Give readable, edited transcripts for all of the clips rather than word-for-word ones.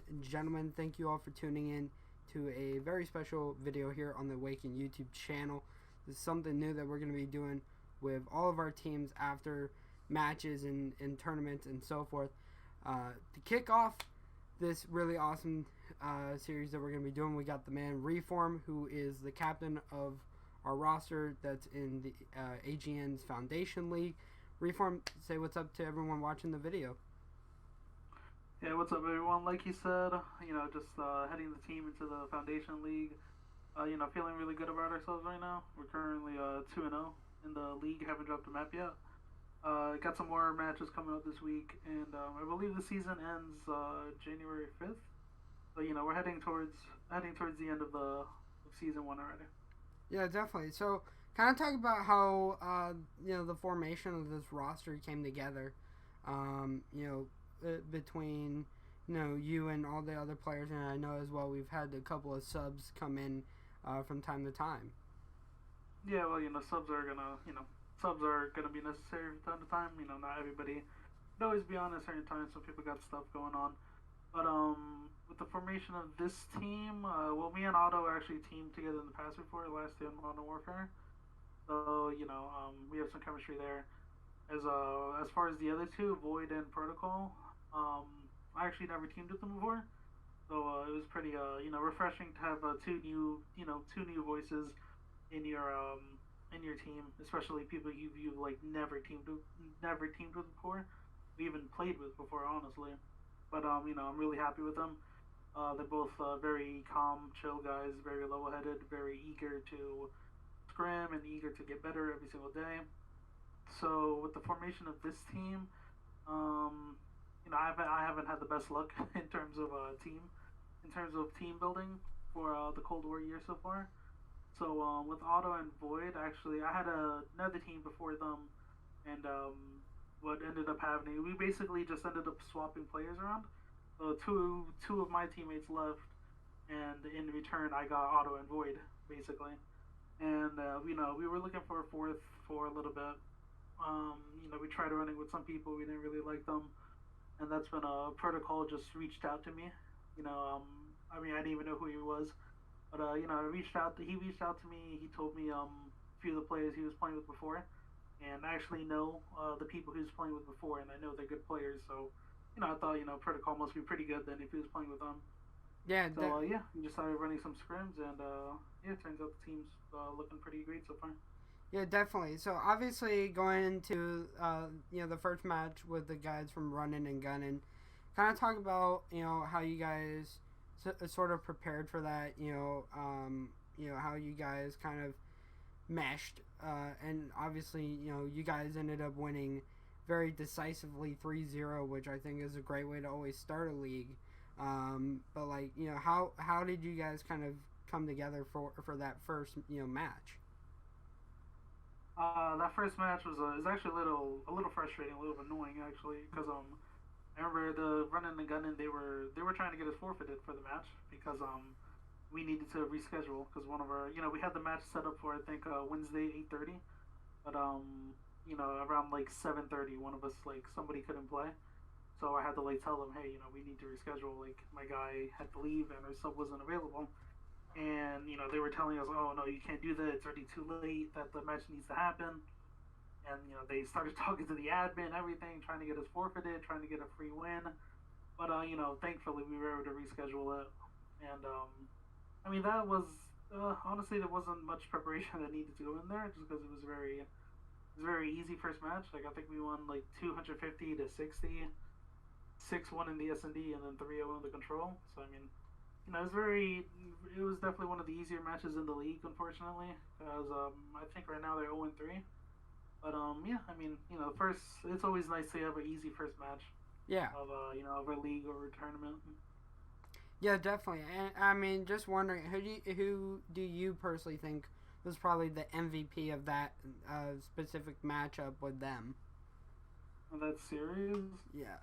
and gentlemen, thank you all for tuning in to a very special video here on the Awaken YouTube channel. This is something new that we're going to be doing with all of our teams after matches and tournaments and so forth. To kick off this really awesome series that we're going to be doing, we got the man Reform, who is the captain of our roster that's in the AGN's Foundation League. Reform, say what's up to everyone watching the video. Yeah, what's up, everyone? Like you said, just heading the team into the Foundation League. Feeling really good about ourselves right now. We're currently 2-0 in the league. Haven't dropped a map yet. Got some more matches coming up this week, and I believe the season ends January 5th. So we're heading towards the end of season 1 already. Yeah, definitely. So, kind of talk about how the formation of this roster came together. Between you and all the other players, and I know as well we've had a couple of subs come in from time to time. Yeah, well, subs are gonna be necessary from time to time. Not everybody can always be on at certain times. Some people got stuff going on, but with the formation of this team, me and Otto actually teamed together in the past before, last year in Modern Warfare. So we have some chemistry there. As far as the other two, Void and Protocol, I actually never teamed with them before, so it was pretty refreshing to have two new voices in your team, especially people you've like never teamed with before, we even played with before, honestly. But I'm really happy with them. They're both very calm, chill guys, very level-headed, very eager to scrim and eager to get better every single day. So with the formation of this team, I haven't had the best luck in terms of team building for the Cold War year so far. So with Otto and Void, actually, I had another team before them, and what ended up happening, we basically just ended up swapping players around. So two of my teammates left, and in return, I got Otto and Void basically. And we were looking for a fourth for a little bit. We tried running with some people, we didn't really like them, and that's when Protocol just reached out to me. I didn't even know who he was, but he reached out to me. He told me a few of the players he was playing with before, and I actually know the people he was playing with before, and I know they're good players. So I thought Protocol must be pretty good then if he was playing with them. Yeah. So we just started running some scrims, and it turns out the team's looking pretty great so far. Yeah, definitely. So obviously going into the first match with the guys from Running and Gunning, kind of talk about how you guys sort of prepared for that. How you guys kind of meshed, and obviously you guys ended up winning very decisively 3-0, which I think is a great way to always start a league. But how did you guys kind of come together for that first match? That first match was actually a little frustrating, a little annoying actually, because I remember the Running and Gunning, they were trying to get us forfeited for the match because we needed to reschedule because one of our we had the match set up for I think Wednesday 8:30, but around like 7:30 one of us somebody couldn't play, so I had to tell them, hey, we need to reschedule, my guy had to leave and our sub wasn't available. And they were telling us, oh no, you can't do that, it's already too late, that the match needs to happen. And they started talking to the admin, everything, trying to get us forfeited, trying to get a free win. But thankfully we were able to reschedule it. And that was honestly, there wasn't much preparation that needed to go in there, just because it was very easy first match. I think we won 250 to 60, 6-1 in the S&D, and then 3-0 in the control. So it was definitely one of the easier matches in the league, unfortunately, because I think right now they're 0-3. But first, it's always nice to have an easy first match. Yeah. Of a league or a tournament. Yeah, definitely. And just wondering, who do you personally think was probably the MVP of that specific matchup with them? That series? Yeah.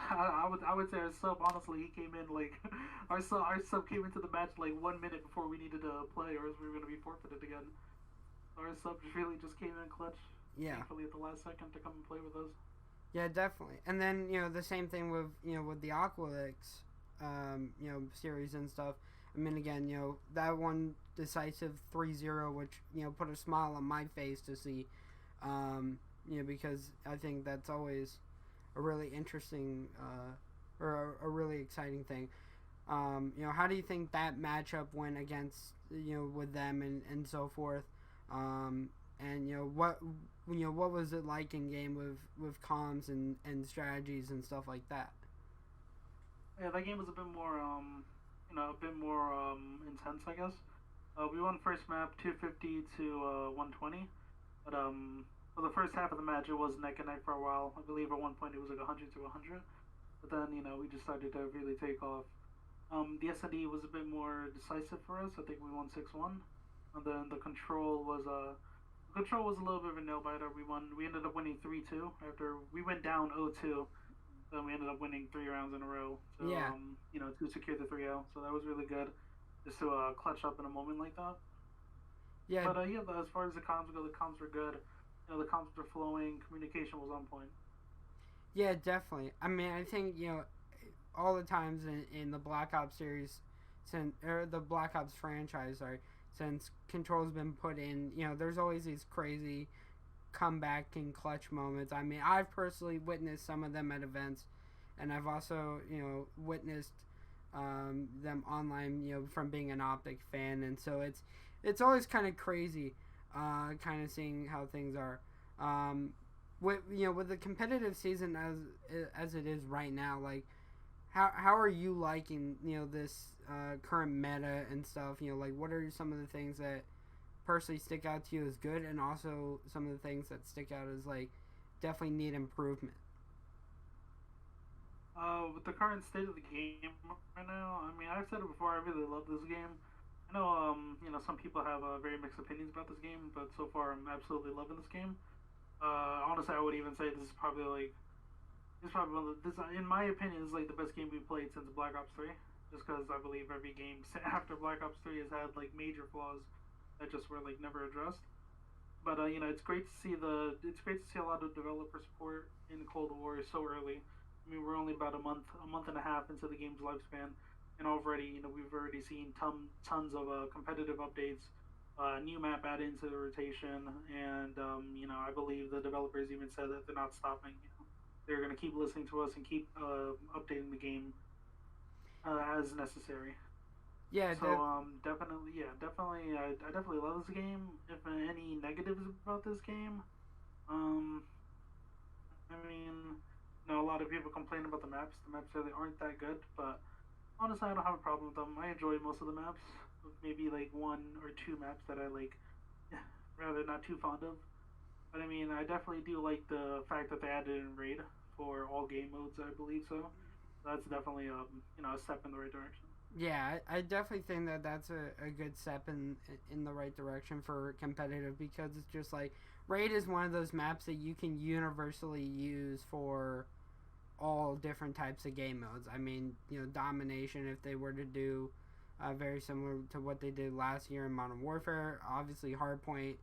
I would say our sub, honestly, he came in our sub came into the match 1 minute before we needed to play, or else we were going to be forfeited again. Our sub really just came in clutch. Yeah. thankfully at the last second to come and play with us. Yeah, definitely. And then the same thing with with the Aqualix, series and stuff. I mean, again, that one decisive 3-0, which put a smile on my face to see, because I think that's always a really interesting or a really exciting thing. How do you think that matchup went against with them and so forth? And what was it like in game with comms and strategies and stuff like that? Yeah, that game was a bit more intense, I guess. We won first map 250 to 120, but for the first half of the match it was neck and neck for a while. I believe at one point it was like 100 to 100, but then we just started to really take off. The S&D was a bit more decisive for us. I think we won 6-1, and then the control was a little bit of a nail biter. We ended up winning 3-2 after we went down 0-2. Then we ended up winning 3 rounds in a row. So Yeah. To secure the 3-0. So that was really good, just to clutch up in a moment like that. Yeah. But as far as the comms go, the comms were good. The comms were flowing. Communication was on point. Yeah, definitely. I mean, I think all the times in the Black Ops series, the Black Ops franchise, sorry, since Control's been put in, there's always these crazy comeback and clutch moments. I mean, I've personally witnessed some of them at events, and I've also witnessed them online, from being an Optic fan, and so it's always kind of crazy, kind of seeing how things are. With the competitive season as it is right now, like how are you liking this current meta and stuff? Like what are some of the things that personally stick out to you as good, and also some of the things that stick out as like definitely need improvement? With the current state of the game right now, I mean, I've said it before. I really love this game. I know, some people have very mixed opinions about this game, but so far I'm absolutely loving this game. Honestly, I would even say this is probably in my opinion, is like the best game we've played since Black Ops 3. Just because I believe every game after Black Ops 3 has had like major flaws that just were like never addressed. But it's great to see a lot of developer support in Cold War so early. I mean, we're only about a month and a half into the game's lifespan, and already we've already seen tons of competitive updates, new map added into the rotation, and I believe the developers even said that they're not stopping. They're going to keep listening to us and keep updating the game as necessary. Yeah. So definitely, I definitely love this game. If any negatives about this game, um, I mean, a lot of people complain about the maps. The maps really aren't that good, but honestly, I don't have a problem with them. I enjoy most of the maps. Maybe like one or two maps that I like, rather not too fond of. But I mean, I definitely do like the fact that they added in raid for all game modes. I believe so. That's definitely a step in the right direction. Yeah, I definitely think that that's a good step in the right direction for competitive, because it's just like raid is one of those maps that you can universally use for all different types of game modes. I mean, domination, if they were to do very similar to what they did last year in Modern Warfare. Obviously, Hardpoint.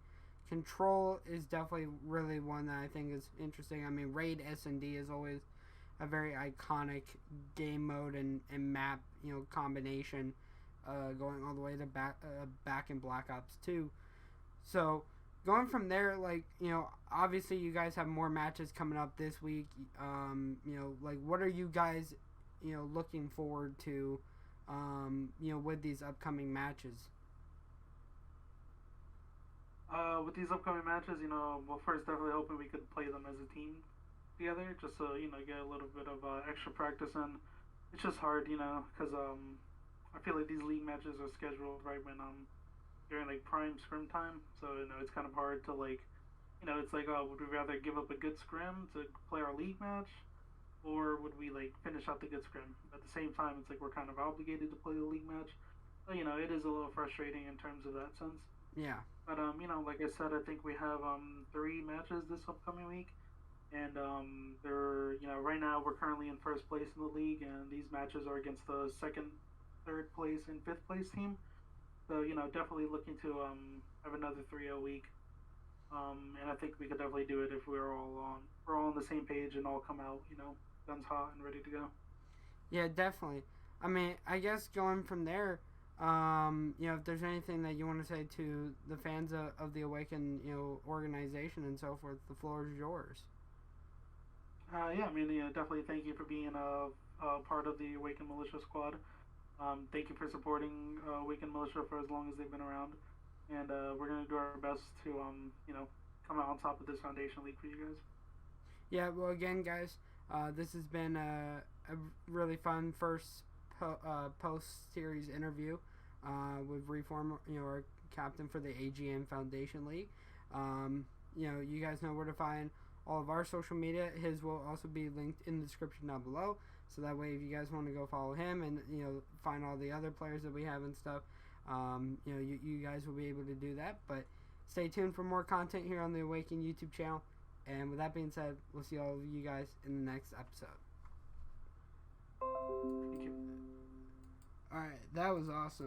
Control is definitely really one that I think is interesting. I mean, Raid S&D is always a very iconic game mode and map, combination, going all the way to back in Black Ops 2. So, going from there, like, obviously you guys have more matches coming up this week. Like, what are you guys, looking forward to, with these upcoming matches? With these upcoming matches, well, first definitely hoping we could play them as a team together, just so get a little bit of extra practice in. It's just hard, because I feel like these league matches are scheduled right when during like prime scrim time, so it's kind of hard to like, it's like, oh, would we rather give up a good scrim to play our league match, or would we like finish out the good scrim? At the same time, it's like we're kind of obligated to play the league match, so it is a little frustrating in terms of that sense. Yeah. But like I said, I think we have 3 matches this upcoming week, and they're right now we're currently in first place in the league, and these matches are against the second, third place, and fifth place team. So definitely looking to have another 3-0 week. And I think we could definitely do it if we're all on the same page and all come out, guns hot and ready to go. Yeah, definitely. I mean, I guess going from there, if there's anything that you want to say to the fans of the Awaken, organization and so forth, the floor is yours. Yeah, I mean, definitely thank you for being a part of the Awaken Militia Squad. Thank you for supporting Awaken Militia for as long as they've been around, and we're gonna do our best to, come out on top of this Foundation League for you guys. Yeah, well, again, guys, this has been a really fun first post-series interview with Reform, our captain for the AGN Foundation League. You guys know where to find all of our social media. His will also be linked in the description down below. So that way, if you guys want to go follow him and find all the other players that we have and stuff, you guys will be able to do that. But stay tuned for more content here on the Awaken YouTube channel. And with that being said, we'll see all of you guys in the next episode. Thank you. All right, that was awesome.